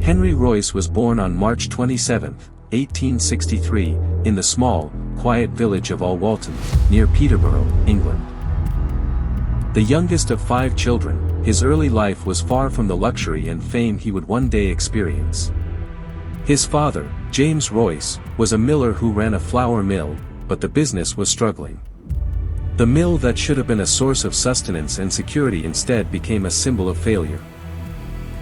Henry Royce was born on March 27, 1863, in the small, quiet village of Alwalton, near Peterborough, England. The youngest of 5 children, his early life was far from the luxury and fame he would one day experience. His father, James Royce, was a miller who ran a flour mill, but the business was struggling. The mill that should have been a source of sustenance and security instead became a symbol of failure.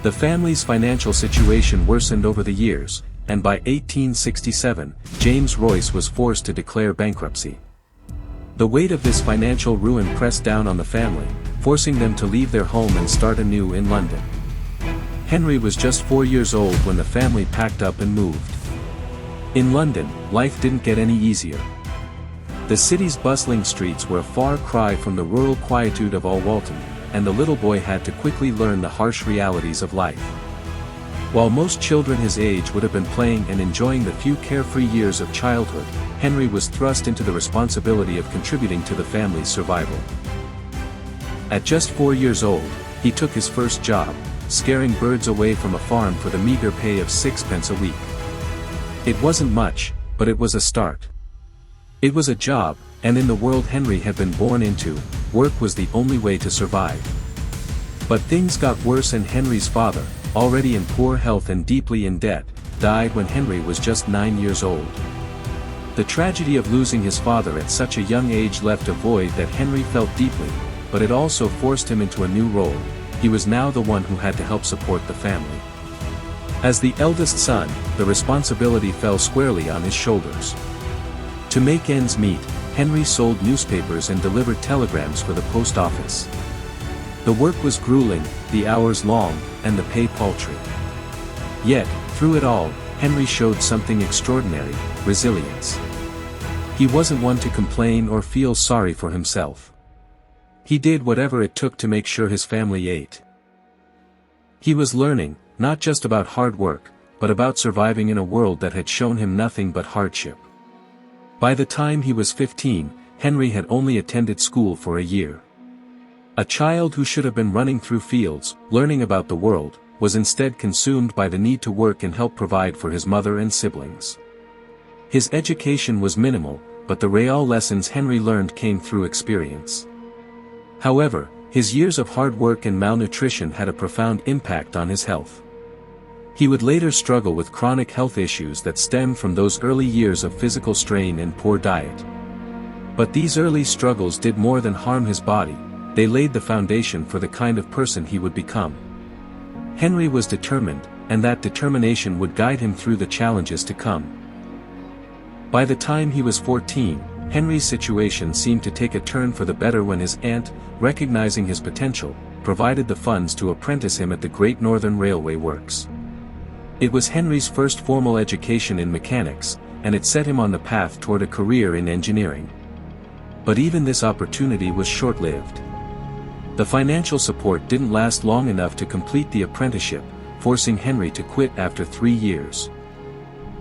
The family's financial situation worsened over the years, and by 1867, James Royce was forced to declare bankruptcy. The weight of this financial ruin pressed down on the family, forcing them to leave their home and start anew in London. Henry was just 4 years old when the family packed up and moved. In London, life didn't get any easier. The city's bustling streets were a far cry from the rural quietude of Alwalton, and the little boy had to quickly learn the harsh realities of life. While most children his age would have been playing and enjoying the few carefree years of childhood, Henry was thrust into the responsibility of contributing to the family's survival. At just 4 years old, he took his first job, scaring birds away from a farm for the meager pay of 6 pence a week. It wasn't much, but it was a start. It was a job, and in the world Henry had been born into, work was the only way to survive. But things got worse, and Henry's father, already in poor health and deeply in debt, died when Henry was just 9 years old. The tragedy of losing his father at such a young age left a void that Henry felt deeply, but it also forced him into a new role. He was now the one who had to help support the family. As the eldest son, the responsibility fell squarely on his shoulders. To make ends meet, Henry sold newspapers and delivered telegrams for the post office. The work was grueling, the hours long, and the pay paltry. Yet, through it all, Henry showed something extraordinary: resilience. He wasn't one to complain or feel sorry for himself. He did whatever it took to make sure his family ate. He was learning, not just about hard work, but about surviving in a world that had shown him nothing but hardship. By the time he was 15, Henry had only attended school for a year. A child who should have been running through fields, learning about the world, was instead consumed by the need to work and help provide for his mother and siblings. His education was minimal, but the real lessons Henry learned came through experience. However, his years of hard work and malnutrition had a profound impact on his health. He would later struggle with chronic health issues that stemmed from those early years of physical strain and poor diet. But these early struggles did more than harm his body; they laid the foundation for the kind of person he would become. Henry was determined, and that determination would guide him through the challenges to come. By the time he was 14, Henry's situation seemed to take a turn for the better when his aunt, recognizing his potential, provided the funds to apprentice him at the Great Northern Railway Works. It was Henry's first formal education in mechanics, and it set him on the path toward a career in engineering. But even this opportunity was short-lived. The financial support didn't last long enough to complete the apprenticeship, forcing Henry to quit after 3 years.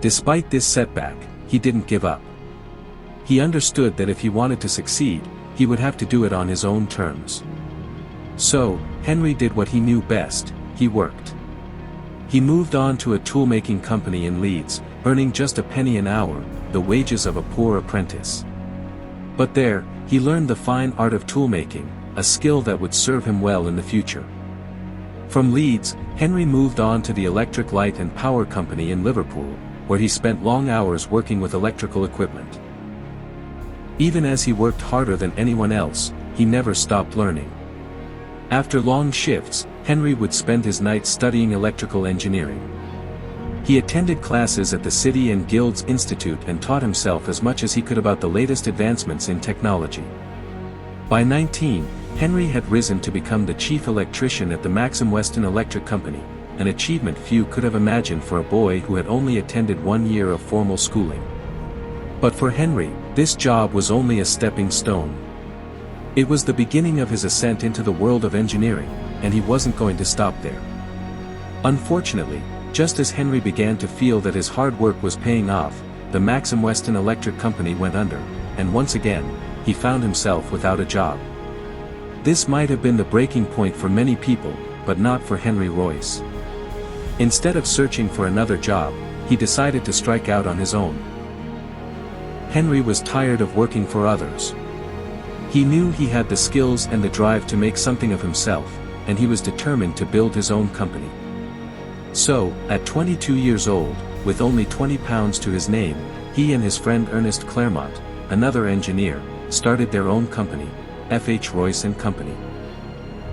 Despite this setback, he didn't give up. He understood that if he wanted to succeed, he would have to do it on his own terms. So, Henry did what he knew best: he worked. He moved on to a toolmaking company in Leeds, earning just a penny an hour, the wages of a poor apprentice. But there, he learned the fine art of toolmaking, a skill that would serve him well in the future. From Leeds, Henry moved on to the Electric Light and Power Company in Liverpool, where he spent long hours working with electrical equipment. Even as he worked harder than anyone else, he never stopped learning. After long shifts, Henry would spend his nights studying electrical engineering. He attended classes at the City and Guilds Institute and taught himself as much as he could about the latest advancements in technology. By 19, Henry had risen to become the chief electrician at the Maxim Weston Electric Company, an achievement few could have imagined for a boy who had only attended 1 year of formal schooling. But for Henry, this job was only a stepping stone. It was the beginning of his ascent into the world of engineering, and he wasn't going to stop there. Unfortunately, just as Henry began to feel that his hard work was paying off, the Maxim Weston Electric Company went under, and once again, he found himself without a job. This might have been the breaking point for many people, but not for Henry Royce. Instead of searching for another job, he decided to strike out on his own. Henry was tired of working for others. He knew he had the skills and the drive to make something of himself, and he was determined to build his own company. So, at 22 years old, with only £20 to his name, he and his friend Ernest Claremont, another engineer, started their own company, Rolls-Royce & Company.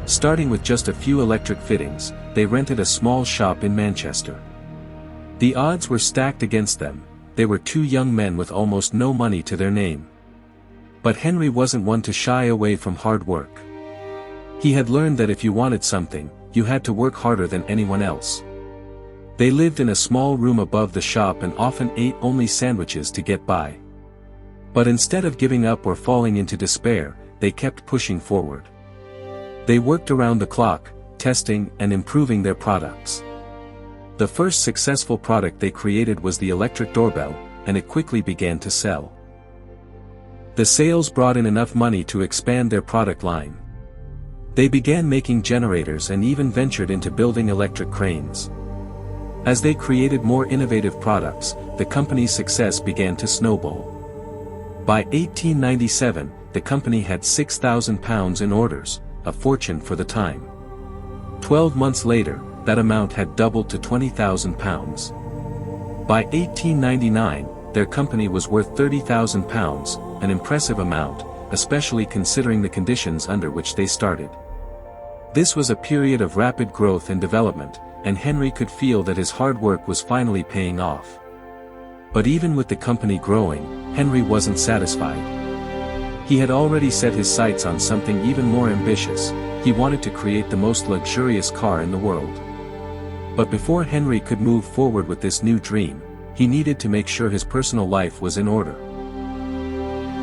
Starting with just a few electric fittings, they rented a small shop in Manchester. The odds were stacked against them. They were two young men with almost no money to their name. But Henry wasn't one to shy away from hard work. He had learned that if you wanted something, you had to work harder than anyone else. They lived in a small room above the shop and often ate only sandwiches to get by. But instead of giving up or falling into despair, they kept pushing forward. They worked around the clock, testing and improving their products. The first successful product they created was the electric doorbell, and it quickly began to sell. The sales brought in enough money to expand their product line. They began making generators and even ventured into building electric cranes. As they created more innovative products, the company's success began to snowball. By 1897, the company had £6,000 in orders, a fortune for the time. 12 months later, that amount had doubled to £20,000. By 1899, their company was worth £30,000, an impressive amount, especially considering the conditions under which they started. This was a period of rapid growth and development, and Henry could feel that his hard work was finally paying off. But even with the company growing, Henry wasn't satisfied. He had already set his sights on something even more ambitious. He wanted to create the most luxurious car in the world. But before Henry could move forward with this new dream, he needed to make sure his personal life was in order.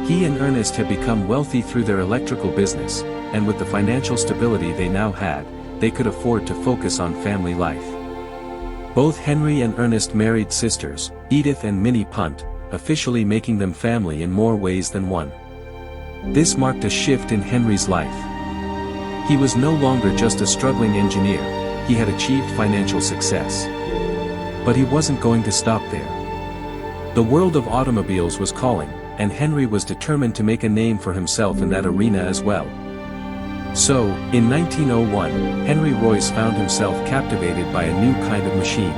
He and Ernest had become wealthy through their electrical business, and with the financial stability they now had, they could afford to focus on family life. Both Henry and Ernest married sisters, Edith and Minnie Punt, officially making them family in more ways than one. This marked a shift in Henry's life. He was no longer just a struggling engineer, he had achieved financial success. But he wasn't going to stop there. The world of automobiles was calling, and Henry was determined to make a name for himself in that arena as well. So, in 1901, Henry Royce found himself captivated by a new kind of machine.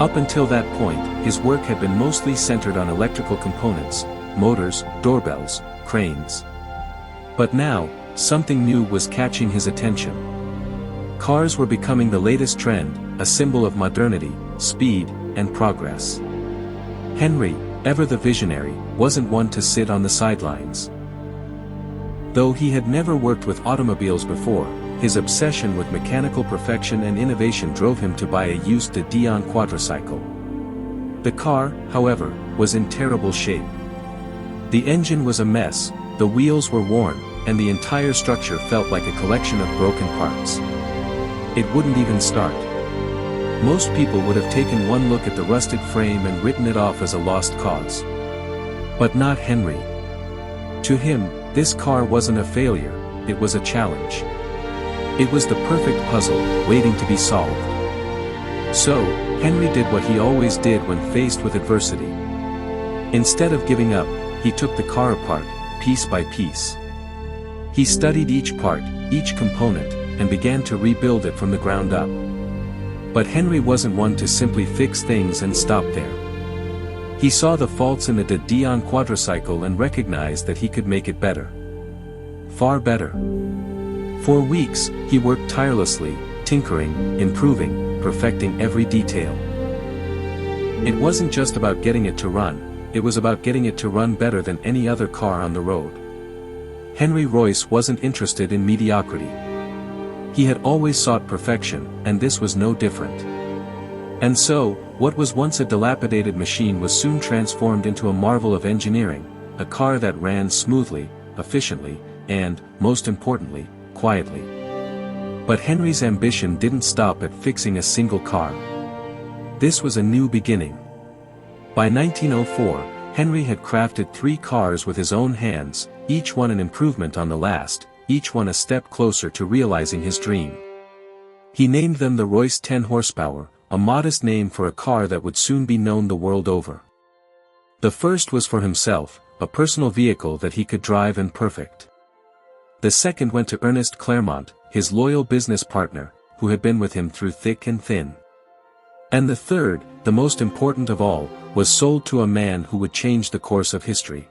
Up until that point, his work had been mostly centered on electrical components, motors, doorbells, cranes. But now, something new was catching his attention. Cars were becoming the latest trend, a symbol of modernity, speed, and progress. Henry, ever the visionary, wasn't one to sit on the sidelines. Though he had never worked with automobiles before, his obsession with mechanical perfection and innovation drove him to buy a used de Dion quadricycle. The car, however, was in terrible shape. The engine was a mess, the wheels were worn, and the entire structure felt like a collection of broken parts. It wouldn't even start. Most people would have taken one look at the rusted frame and written it off as a lost cause. But not Henry. To him, this car wasn't a failure, it was a challenge. It was the perfect puzzle, waiting to be solved. So, Henry did what he always did when faced with adversity. Instead of giving up, he took the car apart, piece by piece. He studied each part, each component, and began to rebuild it from the ground up. But Henry wasn't one to simply fix things and stop there. He saw the faults in the de Dion quadricycle and recognized that he could make it better. Far better. For weeks, he worked tirelessly, tinkering, improving, perfecting every detail. It wasn't just about getting it to run, it was about getting it to run better than any other car on the road. Henry Royce wasn't interested in mediocrity. He had always sought perfection, and this was no different. And so, what was once a dilapidated machine was soon transformed into a marvel of engineering, a car that ran smoothly, efficiently, and, most importantly, quietly. But Henry's ambition didn't stop at fixing a single car. This was a new beginning. By 1904, Henry had crafted 3 cars with his own hands, each one an improvement on the last, each one a step closer to realizing his dream. He named them the Royce 10 horsepower, a modest name for a car that would soon be known the world over. The first was for himself, a personal vehicle that he could drive and perfect. The second went to Ernest Claremont, his loyal business partner, who had been with him through thick and thin. And the third, the most important of all, was sold to a man who would change the course of history.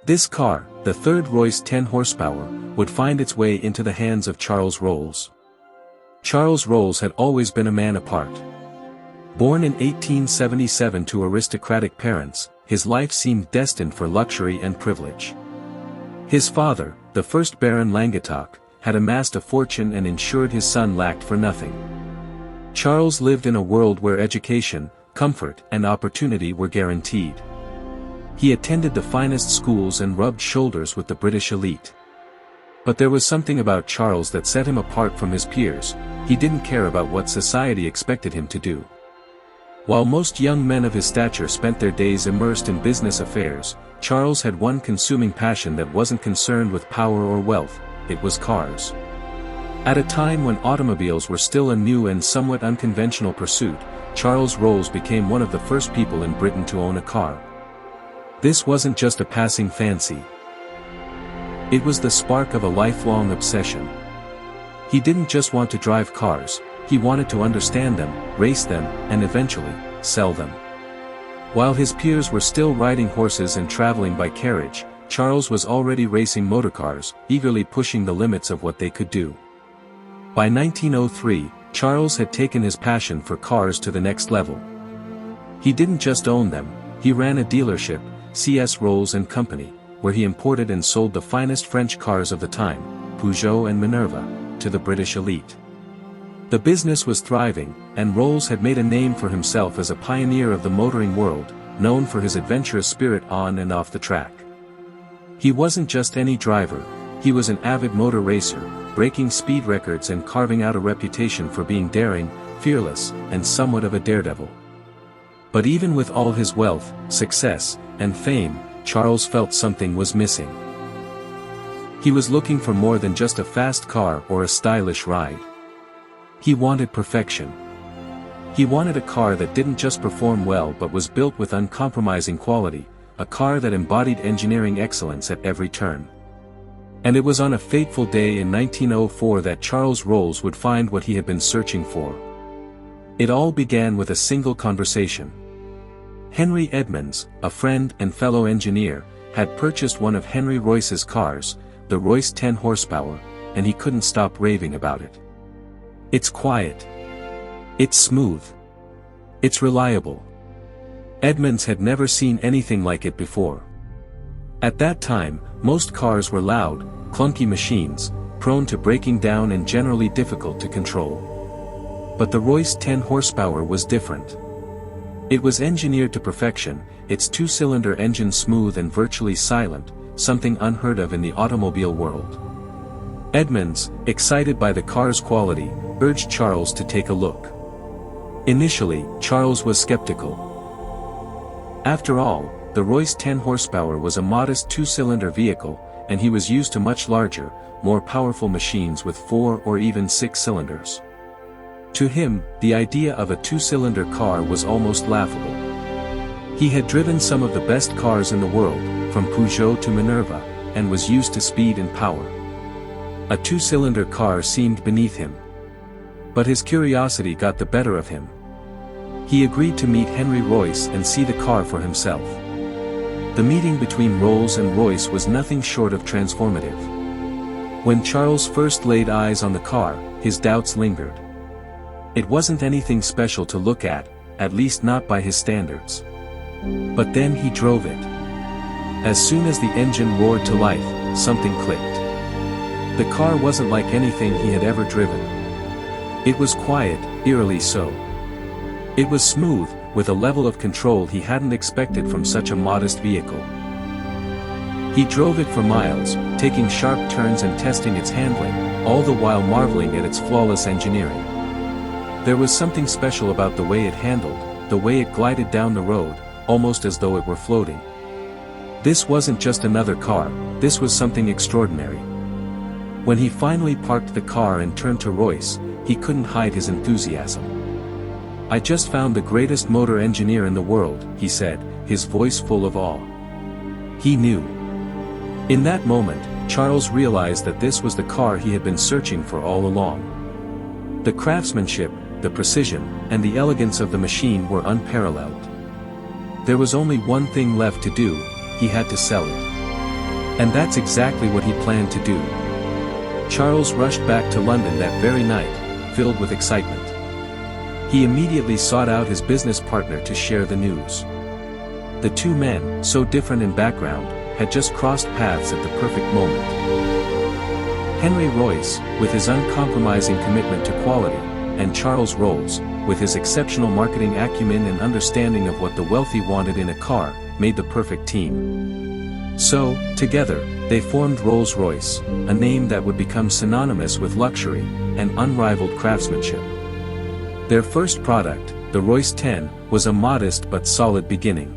This car, the third Royce 10 horsepower, would find its way into the hands of Charles Rolls. Charles Rolls had always been a man apart. Born in 1877 to aristocratic parents, his life seemed destined for luxury and privilege. His father, the first Baron Languedoc, had amassed a fortune and ensured his son lacked for nothing. Charles lived in a world where education, comfort, and opportunity were guaranteed. He attended the finest schools and rubbed shoulders with the British elite. But there was something about Charles that set him apart from his peers. He didn't care about what society expected him to do. While most young men of his stature spent their days immersed in business affairs, Charles had one consuming passion that wasn't concerned with power or wealth. It was cars. At a time when automobiles were still a new and somewhat unconventional pursuit, Charles Rolls became one of the first people in Britain to own a car. This wasn't just a passing fancy. It was the spark of a lifelong obsession. He didn't just want to drive cars, he wanted to understand them, race them, and eventually, sell them. While his peers were still riding horses and traveling by carriage, Charles was already racing motorcars, eagerly pushing the limits of what they could do. By 1903, Charles had taken his passion for cars to the next level. He didn't just own them, he ran a dealership, C.S. Rolls and Company, where he imported and sold the finest French cars of the time, Peugeot and Minerva, to the British elite. The business was thriving, and Rolls had made a name for himself as a pioneer of the motoring world, known for his adventurous spirit on and off the track. He wasn't just any driver, he was an avid motor racer, breaking speed records and carving out a reputation for being daring, fearless, and somewhat of a daredevil. But even with all his wealth, success, and fame, Charles felt something was missing. He was looking for more than just a fast car or a stylish ride. He wanted perfection. He wanted a car that didn't just perform well but was built with uncompromising quality, a car that embodied engineering excellence at every turn. And it was on a fateful day in 1904 that Charles Rolls would find what he had been searching for. It all began with a single conversation. Henry Edmonds, a friend and fellow engineer, had purchased one of Henry Royce's cars, the Royce 10 horsepower, and he couldn't stop raving about it. It's quiet. It's smooth. It's reliable. Edmonds had never seen anything like it before. At that time, most cars were loud, clunky machines, prone to breaking down and generally difficult to control. But the Royce 10 horsepower was different. It was engineered to perfection, its two-cylinder engine smooth and virtually silent, something unheard of in the automobile world. Edmonds, excited by the car's quality, urged Charles to take a look. Initially, Charles was skeptical. After all, the Royce 10 horsepower was a modest two-cylinder vehicle, and he was used to much larger, more powerful machines with 4 or even 6 cylinders. To him, the idea of a two-cylinder car was almost laughable. He had driven some of the best cars in the world, from Peugeot to Minerva, and was used to speed and power. A two-cylinder car seemed beneath him. But his curiosity got the better of him. He agreed to meet Henry Royce and see the car for himself. The meeting between Rolls and Royce was nothing short of transformative. When Charles first laid eyes on the car, his doubts lingered. It wasn't anything special to look at least not by his standards. But then he drove it. As soon as the engine roared to life, something clicked. The car wasn't like anything he had ever driven. It was quiet, eerily so. It was smooth, with a level of control he hadn't expected from such a modest vehicle. He drove it for miles, taking sharp turns and testing its handling, all the while marveling at its flawless engineering. There was something special about the way it handled, the way it glided down the road, almost as though it were floating. This wasn't just another car, this was something extraordinary. When he finally parked the car and turned to Royce, he couldn't hide his enthusiasm. "I just found the greatest motor engineer in the world," he said, his voice full of awe. He knew. In that moment, Charles realized that this was the car he had been searching for all along. The craftsmanship, the precision, and the elegance of the machine were unparalleled. There was only one thing left to do: he had to sell it. And that's exactly what he planned to do. Charles rushed back to London that very night, filled with excitement. He immediately sought out his business partner to share the news. The two men, so different in background, had just crossed paths at the perfect moment. Henry Royce, with his uncompromising commitment to quality, and Charles Rolls, with his exceptional marketing acumen and understanding of what the wealthy wanted in a car, made the perfect team. So, together, they formed Rolls-Royce, a name that would become synonymous with luxury and unrivaled craftsmanship. Their first product, the Royce 10, was a modest but solid beginning.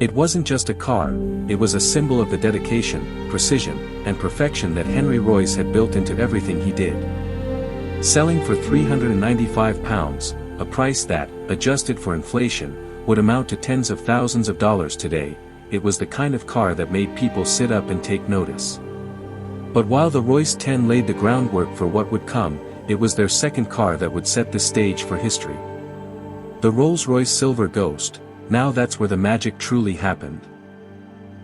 It wasn't just a car, it was a symbol of the dedication, precision, and perfection that Henry Royce had built into everything he did. Selling for £395, a price that, adjusted for inflation, would amount to tens of thousands of dollars today, it was the kind of car that made people sit up and take notice. But while the Royce 10 laid the groundwork for what would come, it was their second car that would set the stage for history. The Rolls-Royce Silver Ghost. Now that's where the magic truly happened.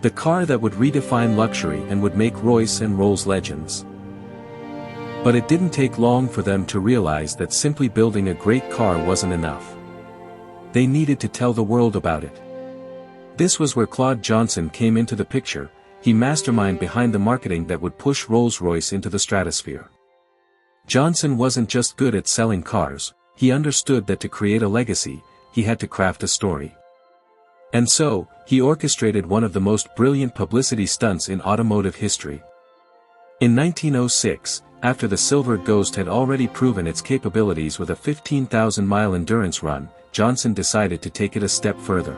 The car that would redefine luxury and would make Royce and Rolls legends. But it didn't take long for them to realize that simply building a great car wasn't enough. They needed to tell the world about it. This was where Claude Johnson came into the picture, he mastermind behind the marketing that would push Rolls-Royce into the stratosphere. Johnson wasn't just good at selling cars, he understood that to create a legacy, he had to craft a story. And so, he orchestrated one of the most brilliant publicity stunts in automotive history. In 1906, after the Silver Ghost had already proven its capabilities with a 15,000-mile endurance run, Johnson decided to take it a step further.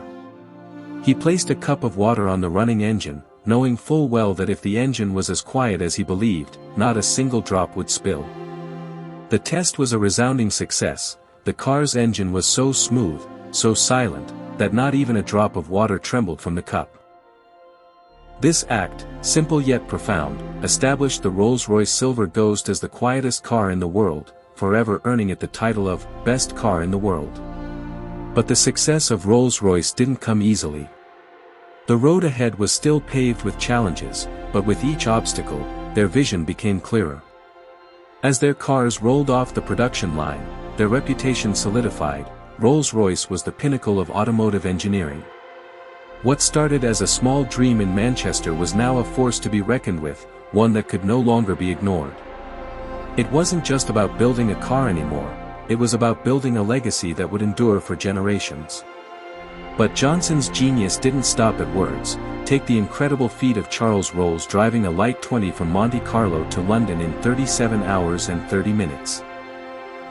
He placed a cup of water on the running engine, knowing full well that if the engine was as quiet as he believed, not a single drop would spill. The test was a resounding success. The car's engine was so smooth, so silent, that not even a drop of water trembled from the cup. This act, simple yet profound, established the Rolls-Royce Silver Ghost as the quietest car in the world, forever earning it the title of Best Car in the World. But the success of Rolls-Royce didn't come easily. The road ahead was still paved with challenges, but with each obstacle, their vision became clearer. As their cars rolled off the production line, their reputation solidified. Rolls-Royce was the pinnacle of automotive engineering. What started as a small dream in Manchester was now a force to be reckoned with, one that could no longer be ignored. It wasn't just about building a car anymore, it was about building a legacy that would endure for generations. But Johnson's genius didn't stop at words. Take the incredible feat of Charles Rolls driving a light 20 from Monte Carlo to London in 37 hours and 30 minutes.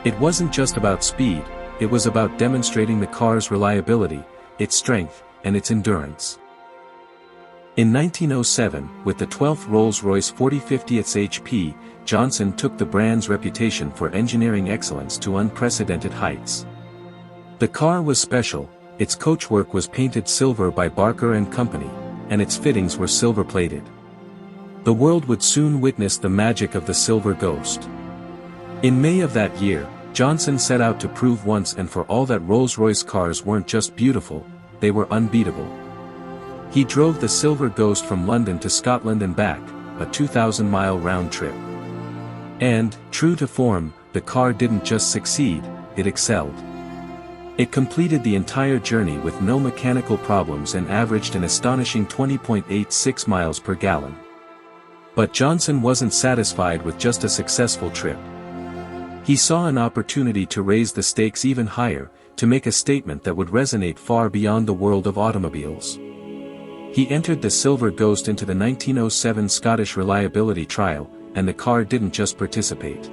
It wasn't just about speed, it was about demonstrating the car's reliability, its strength, and its endurance. In 1907, with the 12th Rolls-Royce 4050th HP, Johnson took the brand's reputation for engineering excellence to unprecedented heights. The car was special, its coachwork was painted silver by Barker & Company, and its fittings were silver-plated. The world would soon witness the magic of the Silver Ghost. In May of that year, Johnson set out to prove once and for all that Rolls-Royce cars weren't just beautiful, they were unbeatable. He drove the Silver Ghost from London to Scotland and back, a 2,000-mile round trip. And, true to form, the car didn't just succeed, it excelled. It completed the entire journey with no mechanical problems and averaged an astonishing 20.86 miles per gallon. But Johnson wasn't satisfied with just a successful trip. He saw an opportunity to raise the stakes even higher, to make a statement that would resonate far beyond the world of automobiles. He entered the Silver Ghost into the 1907 Scottish Reliability Trial, and the car didn't just participate.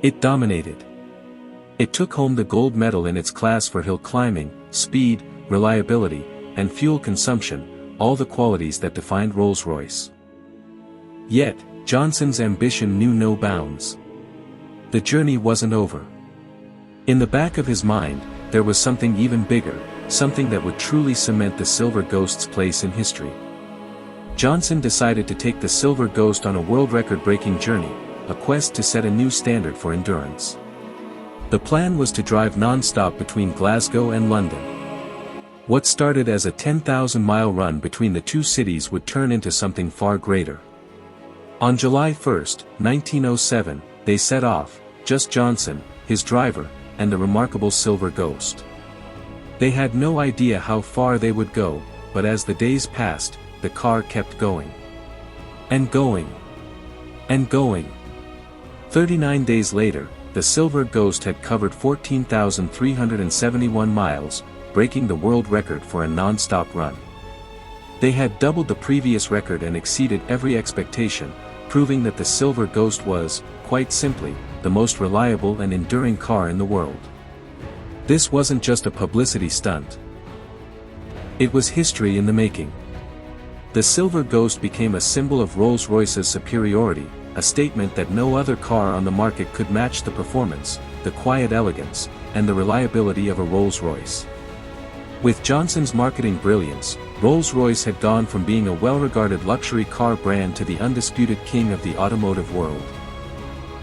It dominated. It took home the gold medal in its class for hill climbing, speed, reliability, and fuel consumption, all the qualities that defined Rolls-Royce. Yet, Johnson's ambition knew no bounds. The journey wasn't over. In the back of his mind, there was something even bigger, something that would truly cement the Silver Ghost's place in history. Johnson decided to take the Silver Ghost on a world record-breaking journey, a quest to set a new standard for endurance. The plan was to drive non-stop between Glasgow and London. What started as a 10,000-mile run between the two cities would turn into something far greater. On July 1, 1907, they set off, just Johnson, his driver, and the remarkable Silver Ghost. They had no idea how far they would go, but as the days passed, the car kept going. And going. And going. 39 days later, the Silver Ghost had covered 14,371 miles, breaking the world record for a non-stop run. They had doubled the previous record and exceeded every expectation, proving that the Silver Ghost was, quite simply, the most reliable and enduring car in the world. This wasn't just a publicity stunt. It was history in the making. The Silver Ghost became a symbol of Rolls-Royce's superiority, a statement that no other car on the market could match the performance, the quiet elegance, and the reliability of a Rolls-Royce. With Johnson's marketing brilliance, Rolls-Royce had gone from being a well-regarded luxury car brand to the undisputed king of the automotive world.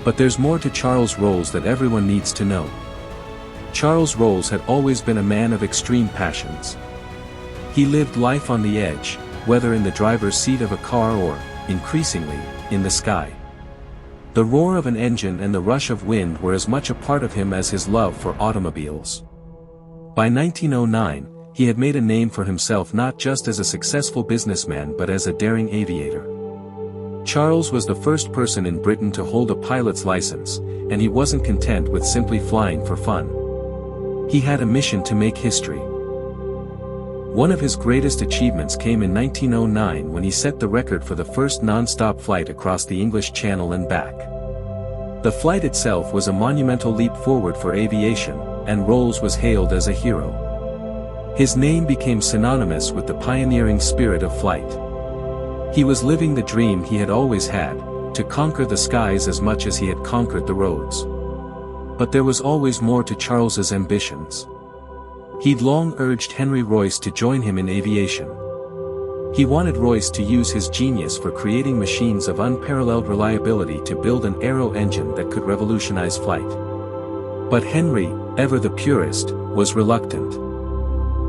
But there's more to Charles Rolls that everyone needs to know. Charles Rolls had always been a man of extreme passions. He lived life on the edge, whether in the driver's seat of a car or, increasingly, in the sky. The roar of an engine and the rush of wind were as much a part of him as his love for automobiles. By 1909, he had made a name for himself not just as a successful businessman but as a daring aviator. Charles was the first person in Britain to hold a pilot's license, and he wasn't content with simply flying for fun. He had a mission to make history. One of his greatest achievements came in 1909 when he set the record for the first non-stop flight across the English Channel and back. The flight itself was a monumental leap forward for aviation, and Rolls was hailed as a hero. His name became synonymous with the pioneering spirit of flight. He was living the dream he had always had, to conquer the skies as much as he had conquered the roads. But there was always more to Charles's ambitions. He'd long urged Henry Royce to join him in aviation. He wanted Royce to use his genius for creating machines of unparalleled reliability to build an aero engine that could revolutionize flight. But Henry, ever the purist, was reluctant.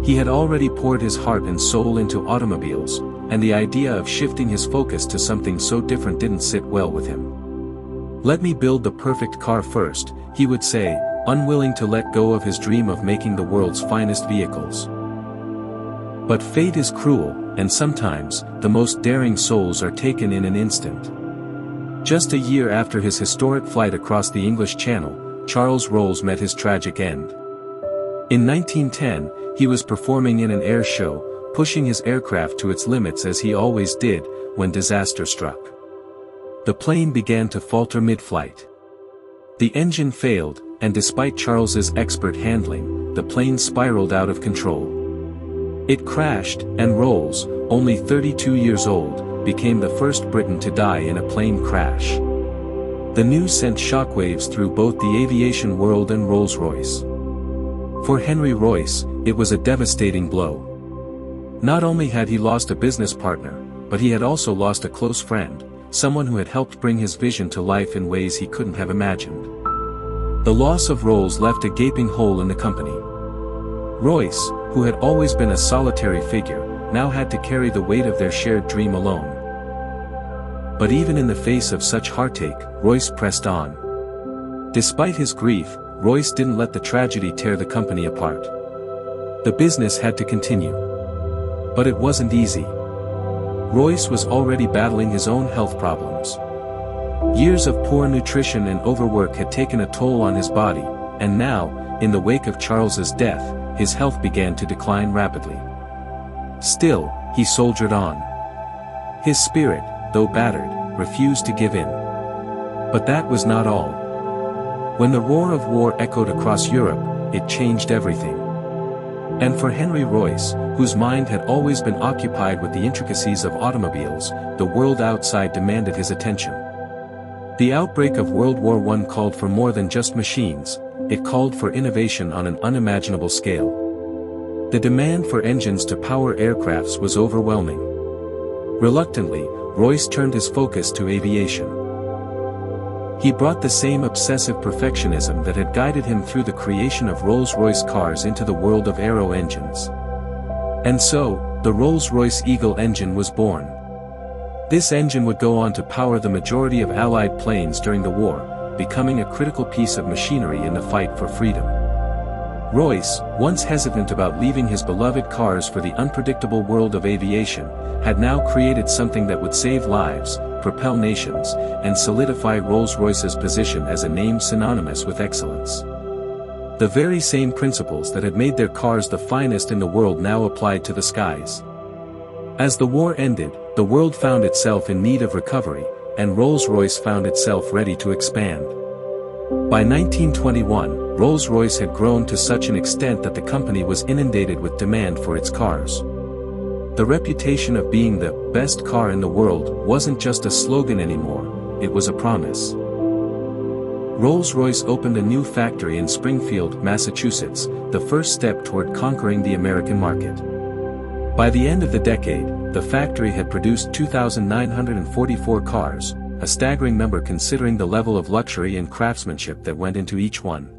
He had already poured his heart and soul into automobiles, and the idea of shifting his focus to something so different didn't sit well with him. "Let me build the perfect car first," he would say, unwilling to let go of his dream of making the world's finest vehicles. But fate is cruel, and sometimes, the most daring souls are taken in an instant. Just a year after his historic flight across the English Channel, Charles Rolls met his tragic end. In 1910, he was performing in an air show, pushing his aircraft to its limits as he always did, when disaster struck. The plane began to falter mid-flight. The engine failed, and despite Charles's expert handling, the plane spiraled out of control. It crashed, and Rolls, only 32 years old, became the first Briton to die in a plane crash. The news sent shockwaves through both the aviation world and Rolls-Royce. For Henry Royce, it was a devastating blow. Not only had he lost a business partner, but he had also lost a close friend, someone who had helped bring his vision to life in ways he couldn't have imagined. The loss of Rolls left a gaping hole in the company. Royce, who had always been a solitary figure, now had to carry the weight of their shared dream alone. But even in the face of such heartache, Royce pressed on. Despite his grief, Royce didn't let the tragedy tear the company apart. The business had to continue. But it wasn't easy. Royce was already battling his own health problems. Years of poor nutrition and overwork had taken a toll on his body, and now, in the wake of Charles's death, his health began to decline rapidly. Still, he soldiered on. His spirit, though battered, refused to give in. But that was not all. When the roar of war echoed across Europe, it changed everything. And for Henry Royce, whose mind had always been occupied with the intricacies of automobiles, the world outside demanded his attention. The outbreak of World War I called for more than just machines, it called for innovation on an unimaginable scale. The demand for engines to power aircrafts was overwhelming. Reluctantly, Royce turned his focus to aviation. He brought the same obsessive perfectionism that had guided him through the creation of Rolls-Royce cars into the world of aero engines. And so, the Rolls-Royce Eagle engine was born. This engine would go on to power the majority of Allied planes during the war, becoming a critical piece of machinery in the fight for freedom. Royce, once hesitant about leaving his beloved cars for the unpredictable world of aviation, had now created something that would save lives, propel nations, and solidify Rolls-Royce's position as a name synonymous with excellence. The very same principles that had made their cars the finest in the world now applied to the skies. As the war ended, the world found itself in need of recovery, and Rolls-Royce found itself ready to expand. By 1921, Rolls-Royce had grown to such an extent that the company was inundated with demand for its cars. The reputation of being the best car in the world wasn't just a slogan anymore, it was a promise. Rolls-Royce opened a new factory in Springfield, Massachusetts, the first step toward conquering the American market. By the end of the decade, the factory had produced 2,944 cars, a staggering number considering the level of luxury and craftsmanship that went into each one.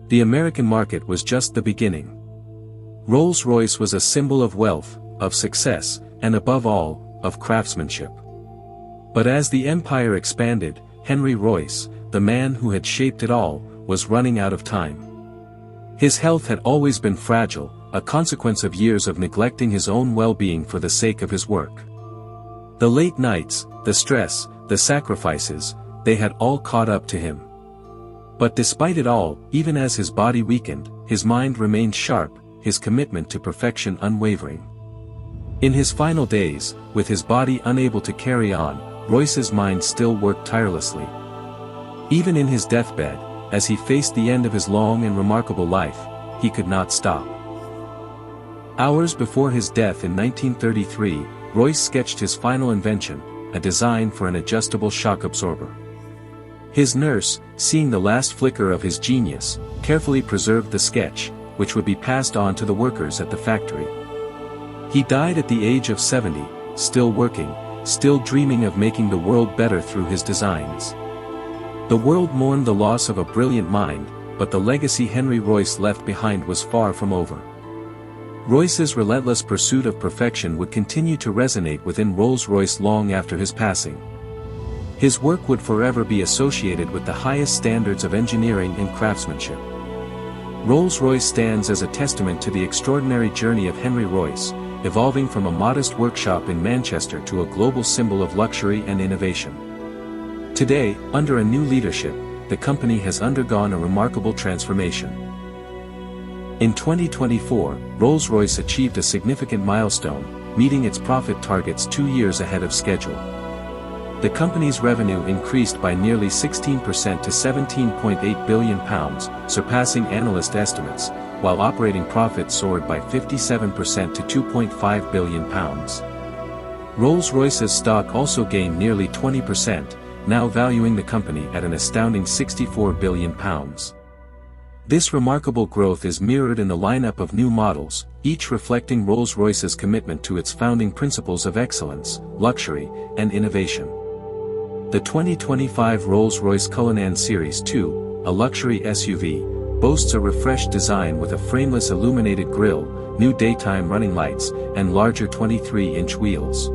The American market was just the beginning. Rolls-Royce was a symbol of wealth, of success, and above all, of craftsmanship. But as the empire expanded, Henry Royce, the man who had shaped it all, was running out of time. His health had always been fragile, a consequence of years of neglecting his own well-being for the sake of his work. The late nights, the stress, the sacrifices, they had all caught up to him. But despite it all, even as his body weakened, his mind remained sharp, his commitment to perfection unwavering. In his final days, with his body unable to carry on, Royce's mind still worked tirelessly. Even in his deathbed, as he faced the end of his long and remarkable life, he could not stop. Hours before his death in 1933, Royce sketched his final invention, a design for an adjustable shock absorber. His nurse, seeing the last flicker of his genius, carefully preserved the sketch, which would be passed on to the workers at the factory. He died at the age of 70, still working, still dreaming of making the world better through his designs. The world mourned the loss of a brilliant mind, but the legacy Henry Royce left behind was far from over. Royce's relentless pursuit of perfection would continue to resonate within Rolls-Royce long after his passing. His work would forever be associated with the highest standards of engineering and craftsmanship. Rolls-Royce stands as a testament to the extraordinary journey of Henry Royce, evolving from a modest workshop in Manchester to a global symbol of luxury and innovation. Today, under a new leadership, the company has undergone a remarkable transformation. In 2024, Rolls-Royce achieved a significant milestone, meeting its profit targets 2 years ahead of schedule. The company's revenue increased by nearly 16% to £17.8 billion, surpassing analyst estimates, while operating profit soared by 57% to £2.5 billion. Rolls-Royce's stock also gained nearly 20%, now valuing the company at an astounding £64 billion. This remarkable growth is mirrored in the lineup of new models, each reflecting Rolls-Royce's commitment to its founding principles of excellence, luxury, and innovation. The 2025 Rolls-Royce Cullinan Series 2, a luxury SUV, boasts a refreshed design with a frameless illuminated grille, new daytime running lights, and larger 23-inch wheels.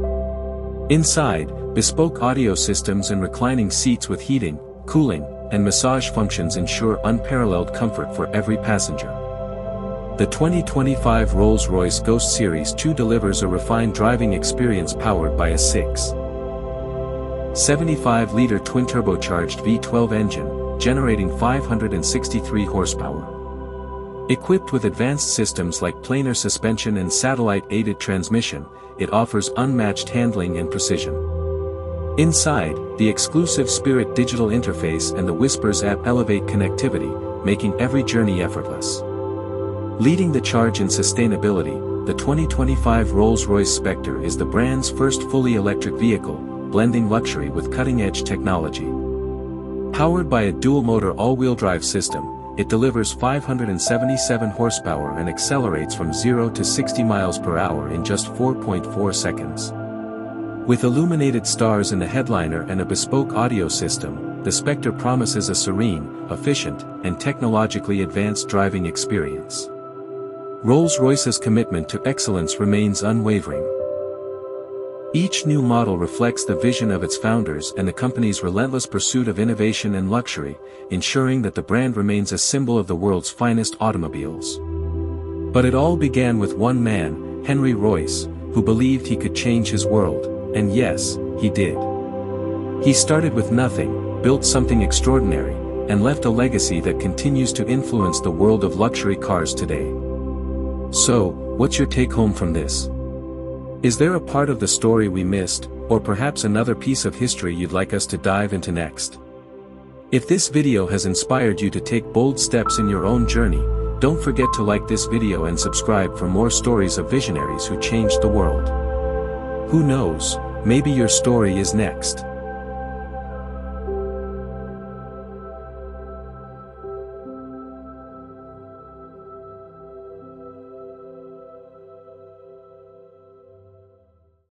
Inside, bespoke audio systems and reclining seats with heating, cooling, and massage functions ensure unparalleled comfort for every passenger. The 2025 Rolls-Royce Ghost Series 2 delivers a refined driving experience powered by a 6.75-liter twin-turbocharged V12 engine, generating 563 horsepower. Equipped with advanced systems like planar suspension and satellite-aided transmission, it offers unmatched handling and precision. Inside, the exclusive Spirit digital interface and the Whispers app elevate connectivity, making every journey effortless. Leading the charge in sustainability, the 2025 Rolls-Royce Spectre is the brand's first fully electric vehicle, blending luxury with cutting-edge technology. Powered by a dual-motor all-wheel drive system, it delivers 577 horsepower and accelerates from 0 to 60 miles per hour in just 4.4 seconds. With illuminated stars in the headliner and a bespoke audio system, the Spectre promises a serene, efficient, and technologically advanced driving experience. Rolls-Royce's commitment to excellence remains unwavering. Each new model reflects the vision of its founders and the company's relentless pursuit of innovation and luxury, ensuring that the brand remains a symbol of the world's finest automobiles. But it all began with one man, Henry Royce, who believed he could change his world, and yes, he did. He started with nothing, built something extraordinary, and left a legacy that continues to influence the world of luxury cars today. So, what's your take-home from this? Is there a part of the story we missed, or perhaps another piece of history you'd like us to dive into next? If this video has inspired you to take bold steps in your own journey, don't forget to like this video and subscribe for more stories of visionaries who changed the world. Who knows, maybe your story is next.